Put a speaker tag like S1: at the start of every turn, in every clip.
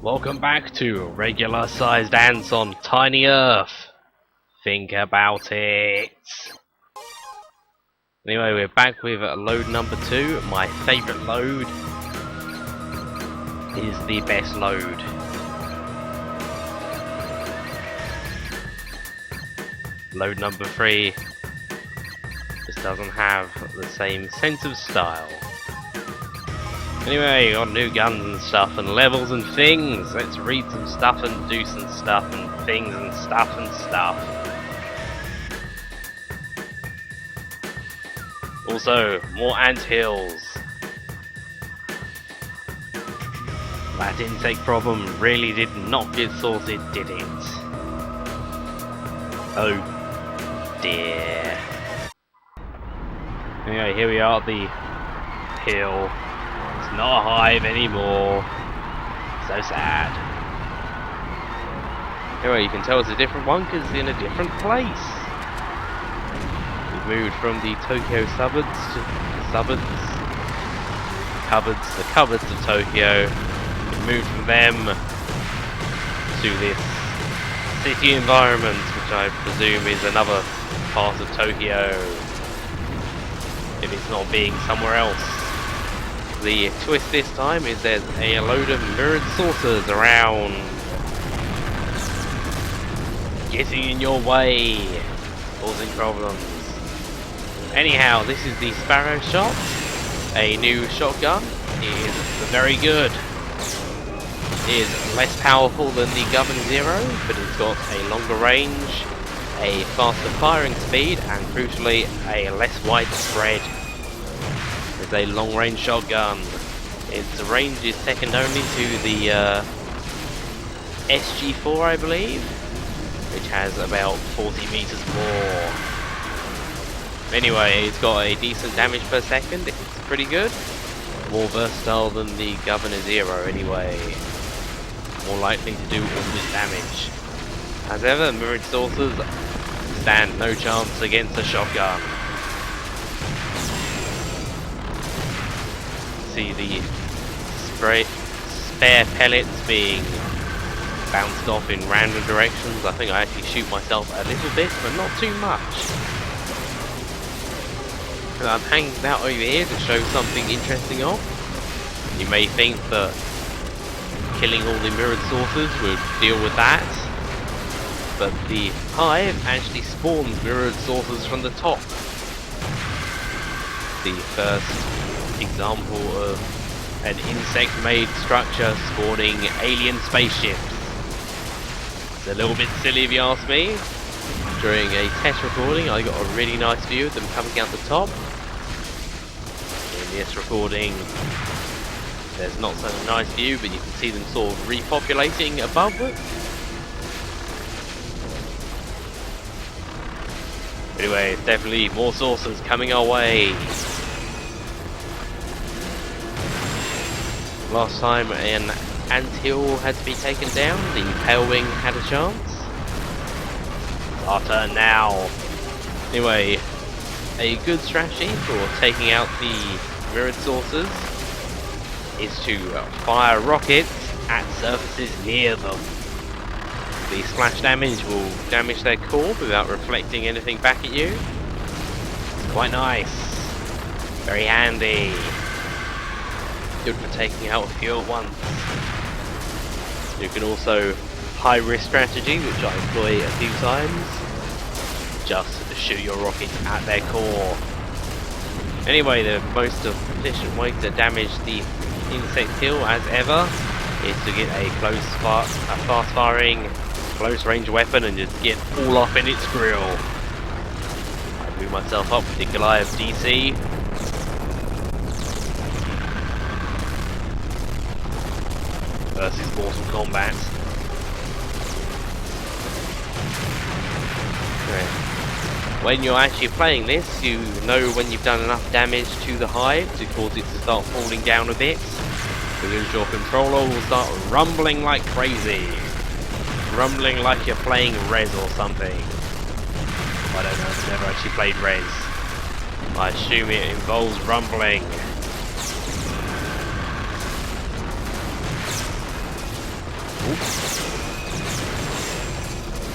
S1: Welcome back to regular sized ants on Tiny Earth. Think about it. Anyway, we're back with load number 2. My favourite load is the best load. Load number 3 just doesn't have the same sense of style. Anyway, got new guns and stuff and levels and things. Let's read some stuff and do some stuff and things and stuff and stuff. Also, more anthills. That insect problem really did not get sorted, did it? Oh dear. Anyway, here we are at the hill. It's not a hive anymore. So sad. Anyway, you can tell it's a different one because it's in a different place. We've moved from the Tokyo suburbs to the cupboards of Tokyo. We've moved from them to this city environment, which I presume is another part of Tokyo, if it's not being somewhere else. The twist this time is there's a load of mirrored saucers around, getting in your way, causing problems. Anyhow, this is the Sparrow Shot, a new shotgun. It is very good. It is less powerful than the Governor Zero, but it's got a longer range, a faster firing speed, and crucially a less widespread. It's a long-range shotgun. Its range is second only to the SG4, I believe, which has about 40 meters more. Anyway, it's got a decent damage per second. It's pretty good. More versatile than the Governor Zero, anyway. More likely to do all this damage. As ever, mirrored saucers stand no chance against a shotgun. See the spare pellets being bounced off in random directions. I think I actually shoot myself a little bit, but not too much. And I'm hanging out over here to show something interesting off. You may think that killing all the mirrored saucers would deal with that, but the hive actually spawns mirrored saucers from the top. The first example of an insect-made structure spawning alien spaceships. It's a little bit silly if you ask me. During a test recording I got a really nice view of them coming out the top. In this recording there's not such a nice view, but you can see them sort of repopulating above it. Anyway, it's definitely more saucers coming our way. Last time an anthill had to be taken down, the Palewing had a chance. It's our turn now. Anyway, a good strategy for taking out the mirrored saucers is to fire rockets at surfaces near them. The splash damage will damage their core without reflecting anything back at you. It's quite nice. Very handy. Good for taking out a few at once. You can also high risk strategy, which I employ a few times. Just shoot your rockets at their core. Anyway, the most efficient way to damage the insect kill, as ever, is to get a fast firing, close range weapon and just get all up in its grill. I move myself up with the Goliath DC. Versus Mortal Kombat. When you're actually playing this, you know when you've done enough damage to the hive to cause it to start falling down a bit, because your controller will start rumbling like crazy. Rumbling like you're playing Rez or something. I don't know, I've never actually played Rez. I assume it involves rumbling.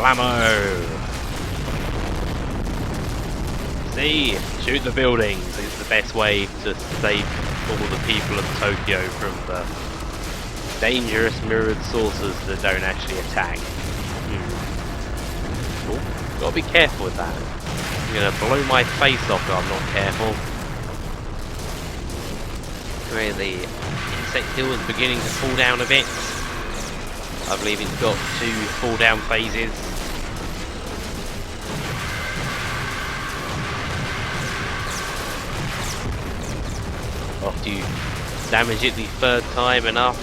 S1: Blammo! See? Shoot the buildings. It's the best way to save all the people of Tokyo from the dangerous mirrored saucers that don't actually attack. Oh, gotta be careful with that. I'm gonna blow my face off if I'm not careful. Where the insect hill is beginning to fall down a bit. I believe it's got 2 fall down phases. After you damage it the 3rd time enough,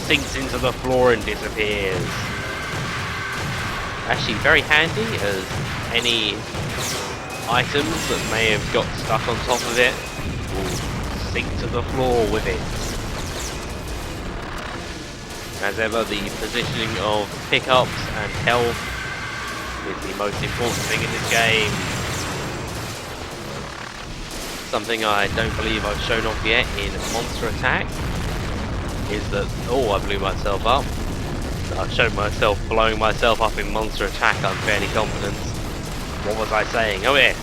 S1: sinks into the floor and disappears. Actually very handy, as any items that may have got stuck on top of it will sink to the floor with it. As ever, the positioning of pickups and health is the most important thing in this game. Something I don't believe I've shown off yet in Monster Attack is that, oh, I blew myself up. I've shown myself blowing myself up in Monster Attack, I'm fairly confident. What was I saying? Oh yes,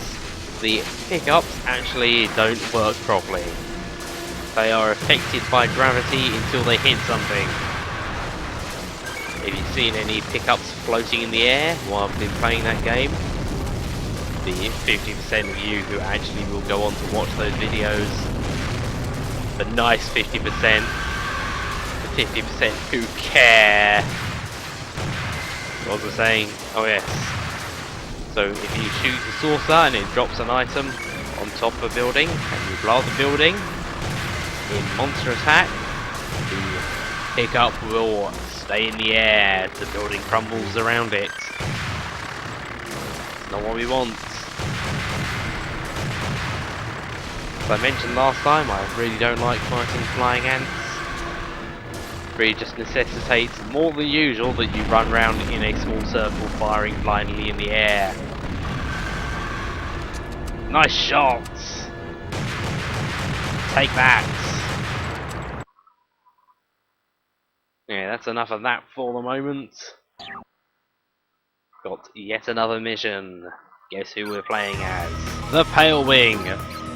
S1: the pickups actually don't work properly. They are affected by gravity until they hit something. Have you seen any pickups floating in the air while I've been playing that game? The 50% of you who actually will go on to watch those videos, the nice 50%, the 50% who care. What was I saying? Oh yes. So if you shoot the saucer and it drops an item on top of a building and you blow up the building, in Monster Attack, the pickup will stay in the air as the building crumbles around it. It's not what we want. As I mentioned last time, I really don't like fighting flying ants. It really just necessitates more than usual that you run around in a small circle firing blindly in the air. Nice shots! Take that! Yeah, that's enough of that for the moment. Got yet another mission. Guess who we're playing as? The Pale Wing!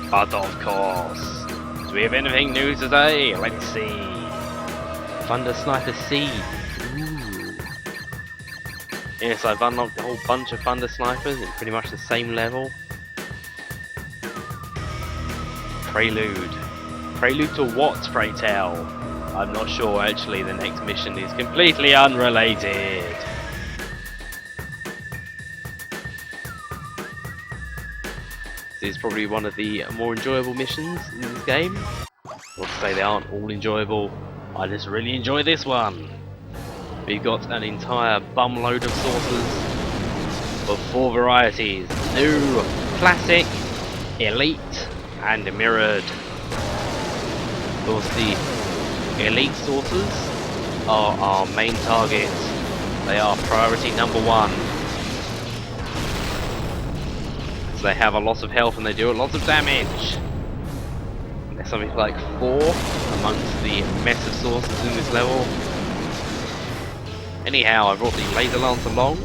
S1: But of course. Do we have anything new today? Let's see. Thunder Sniper C. Ooh. Yes, I've unlocked a whole bunch of Thunder Snipers in pretty much the same level. Prelude. Prelude to what, pray tell? I'm not sure actually, the next mission is completely unrelated. This is probably one of the more enjoyable missions in this game. Not to say they aren't all enjoyable, I just really enjoy this one. We've got an entire bum load of saucers of 4 varieties. New, classic, elite, and mirrored. Of course, the elite saucers are our main target. They are priority number 1. So they have a lot of health and they do a lot of damage. There's something like 4 amongst the mess of saucers in this level. Anyhow, I brought the Laser Lance along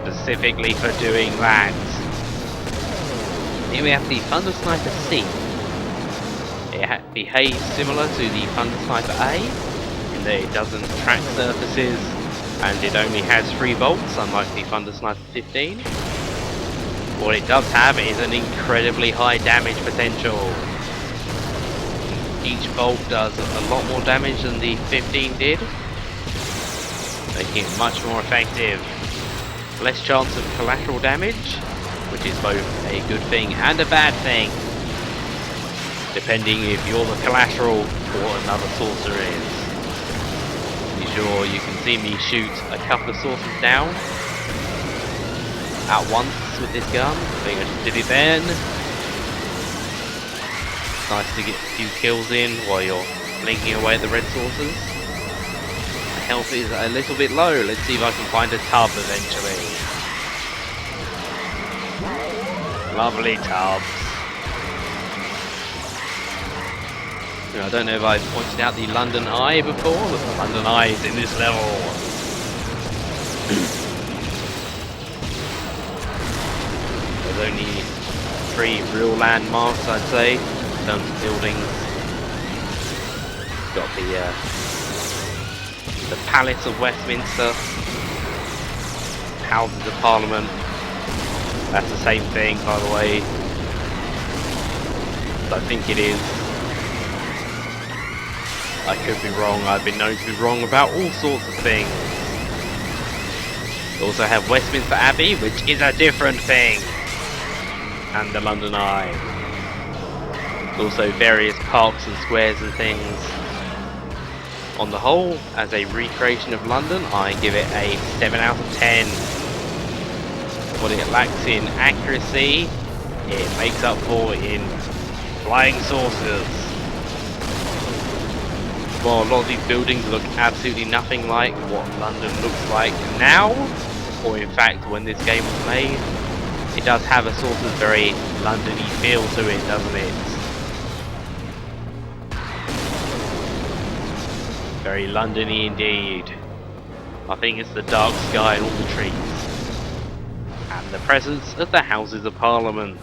S1: specifically for doing that. Here we have the Thunder Sniper C. It behaves similar to the Thunder Sniper A, in that it doesn't track surfaces and it only has 3 bolts, unlike the Thunder Sniper 15. What it does have is an incredibly high damage potential. Each bolt does a lot more damage than the 15 did, making it much more effective. Less chance of collateral damage, which is both a good thing and a bad thing, depending if you're the collateral or another saucer is. You sure you can see me shoot a couple of saucers down at once with this gun? I think I just did it then. Nice to get a few kills in while you're blinking away at the red saucers. My health is a little bit low. Let's see if I can find a tub eventually. Lovely tubs. I don't know if I've pointed out the London Eye before, but the London Eye is in this level. only 3 real landmarks, I'd say, in terms of buildings. Got the Palace of Westminster, Houses of Parliament. That's the same thing, by the way. I think it is. I could be wrong. I've been known to be wrong about all sorts of things. We also have Westminster Abbey, which is a different thing, and the London Eye. Also various parks and squares and things. On the whole, as a recreation of London, I give it a 7 out of 10. What it lacks in accuracy, it makes up for in flying saucers. While a lot of these buildings look absolutely nothing like what London looks like now, or in fact when this game was made, it does have a sort of very London-y feel to it, doesn't it? Very London-y indeed. I think it's the dark sky and all the trees. And the presence of the Houses of Parliament.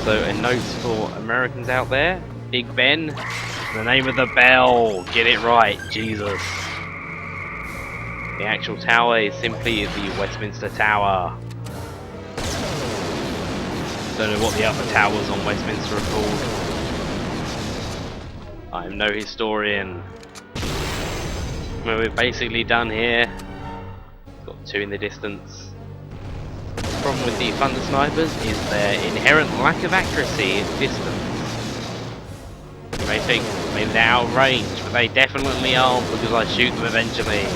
S1: So a note for Americans out there, Big Ben, the name of the bell, get it right, Jesus. The actual tower is simply the Westminster Tower. Don't know what the other towers on Westminster are called. I'm no historian. Well, we're basically done here. Got 2 in the distance. The problem with the Thunder Snipers is their inherent lack of accuracy at distance. You may think maybe they're out of range, but they definitely aren't because I shoot them eventually.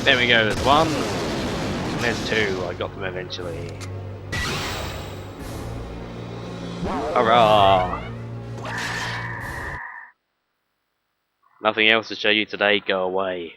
S1: There we go, there's 1, and there's 2, I got them eventually. Hurrah! Nothing else to show you today, go away.